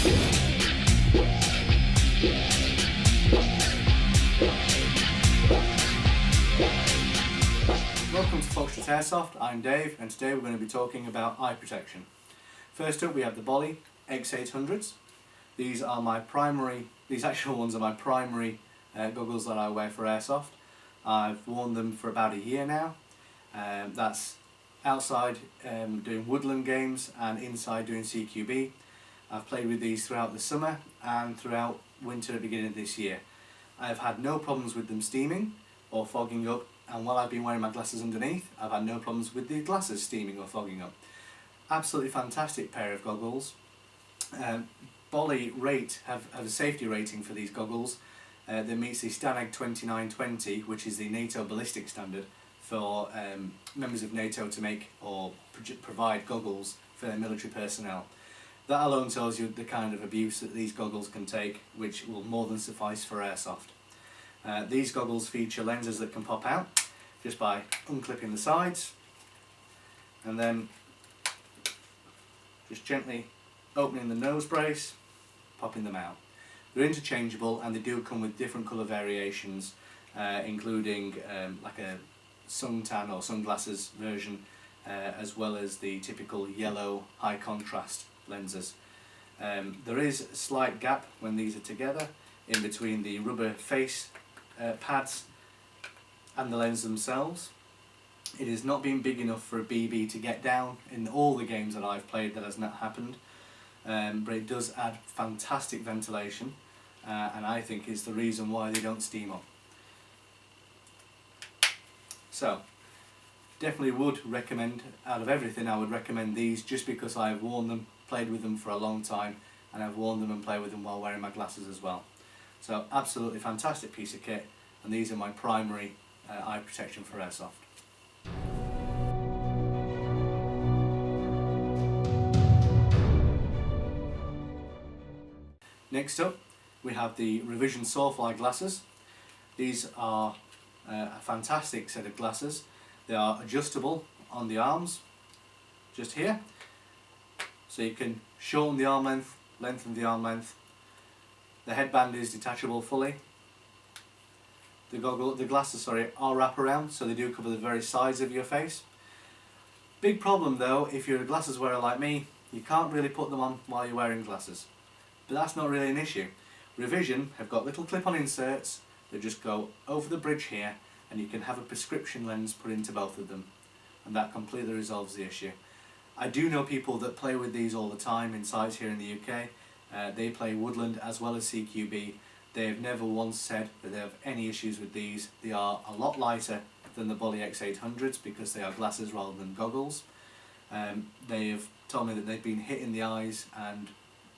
Welcome to ForceFlex Airsoft, I'm Dave, and today we're going to be talking about eye protection. First up we have the Bolle X800s. These actual ones are my primary goggles that I wear for Airsoft. I've worn them for about a year now. That's outside doing woodland games and inside doing CQB. I've played with these throughout the summer and throughout winter at the beginning of this year. I've had no problems with them steaming or fogging up, and while I've been wearing my glasses underneath, I've had no problems with the glasses steaming or fogging up. Absolutely fantastic pair of goggles. Bolle have a safety rating for these goggles that meets the STANAG 2920, which is the NATO ballistic standard for members of NATO to make or provide goggles for their military personnel. That alone tells you the kind of abuse that these goggles can take, which will more than suffice for Airsoft. These goggles feature lenses that can pop out just by unclipping the sides and then just gently opening the nose brace, popping them out. They're interchangeable and they do come with different colour variations, including like a suntan or sunglasses version, as well as the typical yellow high contrast lenses. There is a slight gap when these are together in between the rubber face pads and the lens themselves. It has not been big enough for a BB to get down. In all the games that I've played that has not happened, but it does add fantastic ventilation, and I think is the reason why they don't steam up. So definitely would recommend, out of everything I would recommend these, just because I have worn them, played with them for a long time, and I've worn them and played with them while wearing my glasses as well. So absolutely fantastic piece of kit, and these are my primary eye protection for Airsoft. Next up we have the Revision Sawfly glasses. These are a fantastic set of glasses. They are adjustable on the arms, just here, so you can shorten the arm length, lengthen the arm length. The headband is detachable fully. The glasses are wraparound, so they do cover the very sides of your face. Big problem though, if you're a glasses wearer like me, you can't really put them on while you're wearing glasses. But that's not really an issue. Revision have got little clip-on inserts that just go over the bridge here, and you can have a prescription lens put into both of them, and that completely resolves the issue. I do know people that play with these all the time in sites here in the UK. They play woodland as well as CQB. They have never once said that they have any issues with these. They are a lot lighter than the Bolle X800s because they are glasses rather than goggles. They have told me that they've been hit in the eyes and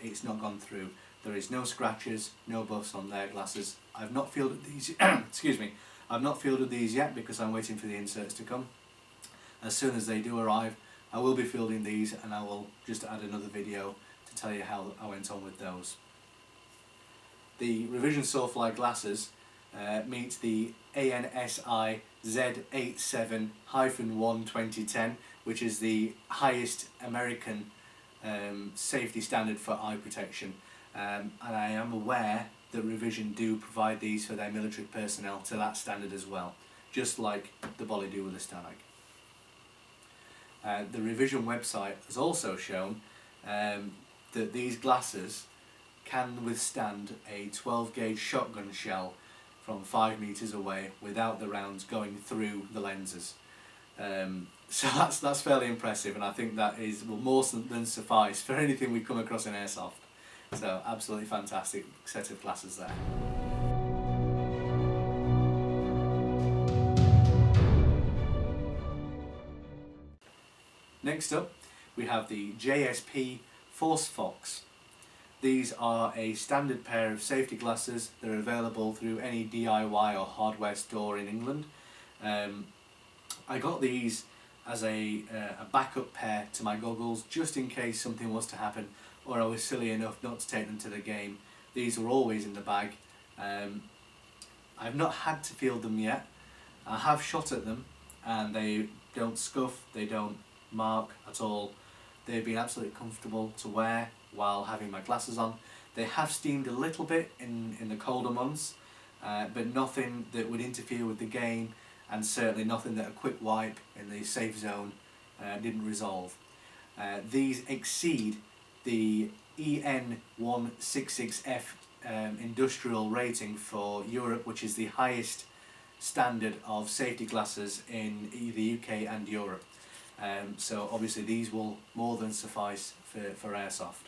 it's not gone through. There is no scratches, no buffs on their glasses. I've not fielded these excuse me. I've not fielded these yet because I'm waiting for the inserts to come. As soon as they do arrive, I will be fielding these, and I will just add another video to tell you how I went on with those. The Revision Sawfly glasses meet the ANSI Z87-1 2010, which is the highest American safety standard for eye protection, and I am aware that Revision do provide these for their military personnel to that standard as well, just like the Bolle do with the STANAG. The Revision website has also shown that these glasses can withstand a 12 gauge shotgun shell from 5 meters away without the rounds going through the lenses. So that's fairly impressive, and I think that will more than suffice for anything we come across in Airsoft. So absolutely fantastic set of glasses there. Next up we have the JSP ForceFlex. These are a standard pair of safety glasses. They're available through any DIY or hardware store in England. I got these as a backup pair to my goggles just in case something was to happen or I was silly enough not to take them to the game. These were always in the bag. I've not had to field them yet. I have shot at them and they don't scuff, they don't mark at all. They've been absolutely comfortable to wear. while having my glasses on. They have steamed a little bit in the colder months, but nothing that would interfere with the game, and certainly nothing that a quick wipe in the safe zone didn't resolve. These exceed the EN166F industrial rating for Europe, which is the highest standard of safety glasses in the UK and Europe. So obviously these will more than suffice for airsoft.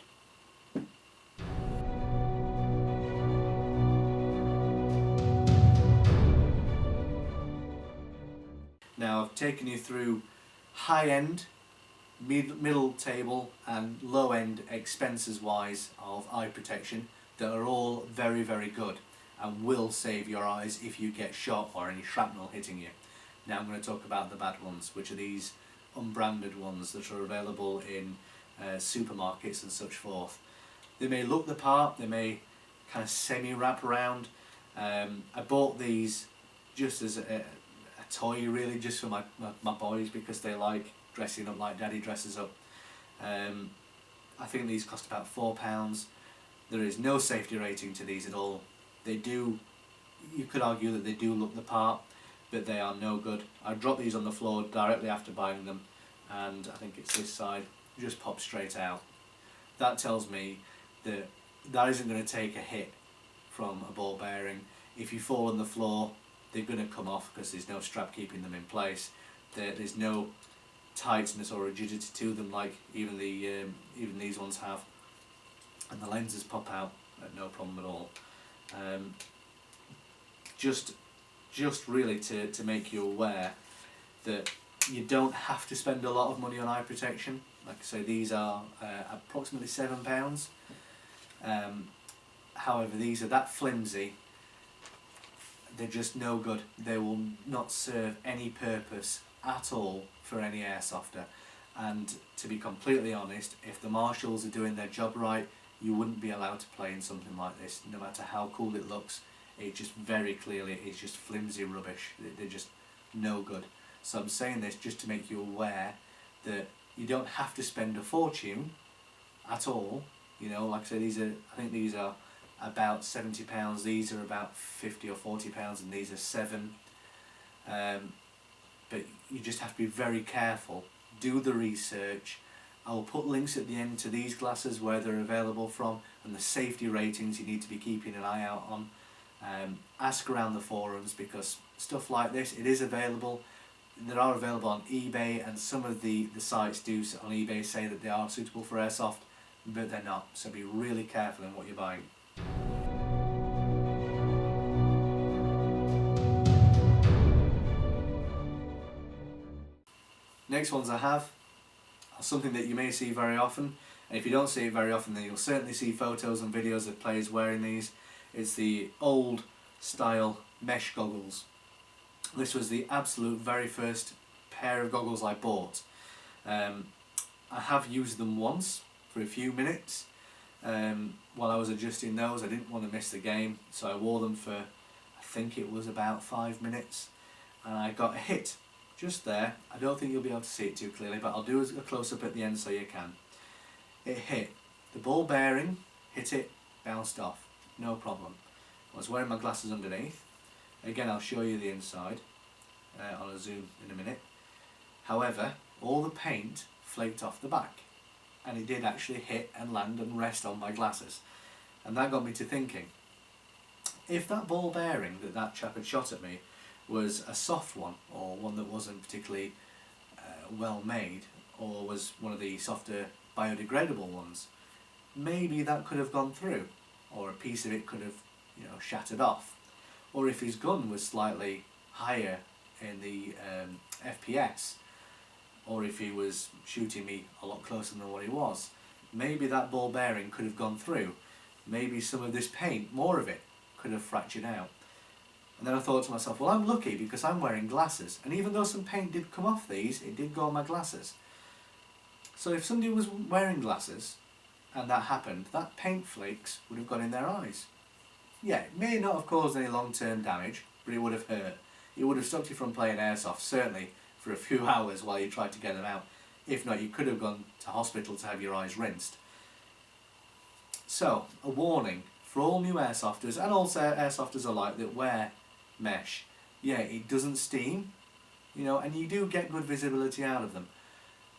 Now I've taken you through high-end, middle table and low-end expenses wise of eye protection that are all very, very good and will save your eyes if you get shot or any shrapnel hitting you. Now I'm going to talk about the bad ones, which are these unbranded ones that are available in supermarkets and such forth. They may look the part, they may kind of semi-wrap around. I bought these just as a toy, really, just for my boys, because they like dressing up like daddy dresses up. I think these cost about £4. There is no safety rating to these at all. They do, you could argue that they do look the part, but they are no good. I dropped these on the floor directly after buying them, and I think it's this side, just popped straight out. That tells me that that isn't going to take a hit from a ball bearing. If you fall on the floor, they're going to come off because there's no strap keeping them in place. There's no tightness or rigidity to them like even these ones have, and the lenses pop out at no problem at all. Just really to make you aware that you don't have to spend a lot of money on eye protection. Like I say, these are approximately £7. However, these are that flimsy, they're just no good. They will not serve any purpose at all for any airsofter. And to be completely honest, if the marshals are doing their job right, you wouldn't be allowed to play in something like this, no matter how cool it looks. It just very clearly is just flimsy rubbish. They're just no good. So I'm saying this just to make you aware that you don't have to spend a fortune at all. You know, like I say, I think these are about £70. These are about £50 or £40, and these are £7. But you just have to be very careful. Do the research. I will put links at the end to these glasses, where they're available from, and the safety ratings you need to be keeping an eye out on. Ask around the forums, because stuff like this, it is available. They are available on eBay, and some of the sites do on eBay say that they are suitable for airsoft, but they're not. So be really careful in what you're buying. Next ones I have are something that you may see very often, and if you don't see it very often, then you'll certainly see photos and videos of players wearing these. It's the old style mesh goggles. This was the absolute very first pair of goggles I bought. I have used them once for a few minutes while I was adjusting those. I didn't want to miss the game, so I wore them for, I think it was about 5 minutes, and I got a hit just there. I don't think you'll be able to see it too clearly, but I'll do a close-up at the end so you can. It hit. The ball bearing hit it, bounced off, no problem. I was wearing my glasses underneath. Again, I'll show you the inside on a zoom in a minute. However, all the paint flaked off the back, and it did actually hit and land and rest on my glasses. And that got me to thinking, if that ball bearing that chap had shot at me was a soft one, or one that wasn't particularly well made, or was one of the softer biodegradable ones, maybe that could have gone through, or a piece of it could have, you know, shattered off. Or if his gun was slightly higher in the FPS, or if he was shooting me a lot closer than what he was, maybe that ball bearing could have gone through. Maybe some of this paint, more of it, could have fractured out. And then I thought to myself, well, I'm lucky because I'm wearing glasses, and even though some paint did come off these, it did go on my glasses. So if somebody was wearing glasses and that happened, that paint flakes would have gone in their eyes. Yeah, it may not have caused any long-term damage, but it would have hurt. It would have stopped you from playing airsoft, certainly for a few hours while you tried to get them out. If not, you could have gone to hospital to have your eyes rinsed. So, a warning for all new airsofters, and also airsofters alike that wear mesh. Yeah, it doesn't steam, you know, and you do get good visibility out of them.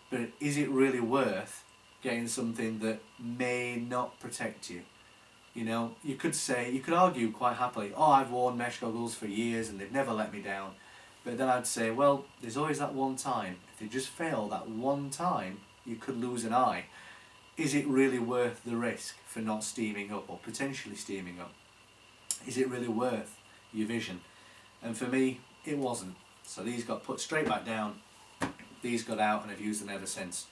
But is it really worth getting something that may not protect you? You know, you could argue quite happily, oh, I've worn mesh goggles for years and they've never let me down. But then I'd say, well, there's always that one time. If they just fail that one time, you could lose an eye. Is it really worth the risk for not steaming up or potentially steaming up? Is it really worth your vision? And for me, it wasn't. So these got put straight back down, these got out, and I've used them ever since.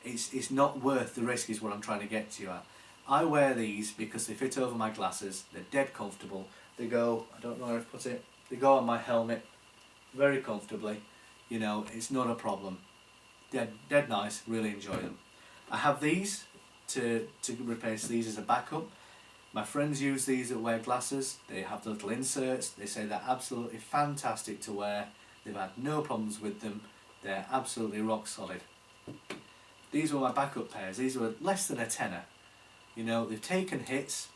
It's not worth the risk is what I'm trying to get to you at. I wear these because they fit over my glasses, they're dead comfortable, they go, I don't know where I've put it, they go on my helmet very comfortably, you know, it's not a problem. Dead nice, really enjoy them. I have these to replace these as a backup. My friends use these that wear glasses, they have the little inserts, they say they're absolutely fantastic to wear, they've had no problems with them, they're absolutely rock solid. These were my backup pairs, these were less than a tenner. You know, they've taken hits,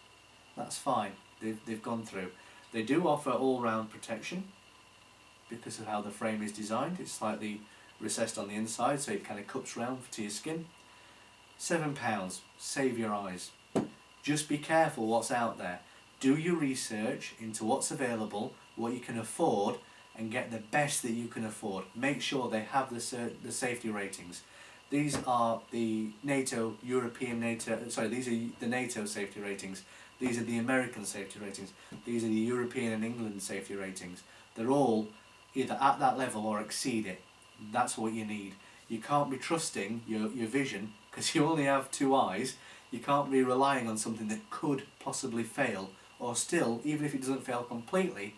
that's fine, they've gone through. They do offer all-round protection because of how the frame is designed. It's slightly recessed on the inside so it kind of cups round to your skin. £7, save your eyes. Just be careful what's out there. Do your research into what's available, what you can afford, and get the best that you can afford. Make sure they have the safety ratings. These are the these are the NATO safety ratings. These are the American safety ratings. These are the European and England safety ratings. They're all either at that level or exceed it. That's what you need. You can't be trusting your vision because you only have two eyes. You can't be relying on something that could possibly fail, or still, even if it doesn't fail completely,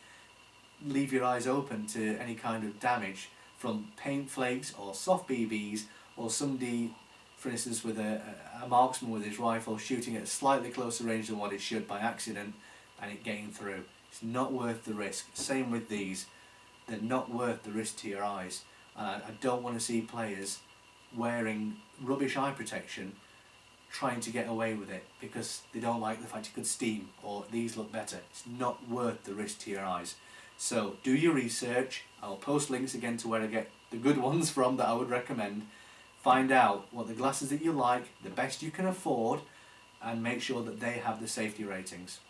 leave your eyes open to any kind of damage from paint flakes or soft BBs, or somebody, for instance, with a marksman with his rifle shooting at a slightly closer range than what it should by accident and it getting through. It's not worth the risk. Same with these. They're not worth the risk to your eyes. And I don't want to see players wearing rubbish eye protection trying to get away with it because they don't like the fact you could steam or these look better. It's not worth the risk to your eyes. So do your research. I'll post links again to where I get the good ones from that I would recommend. Find out what the glasses that you like, the best you can afford, and make sure that they have the safety ratings.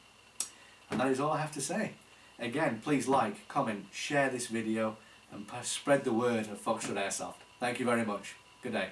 And that is all I have to say. Again, please like, comment, share this video, and spread the word of Foxtrot Airsoft. Thank you very much. Good day.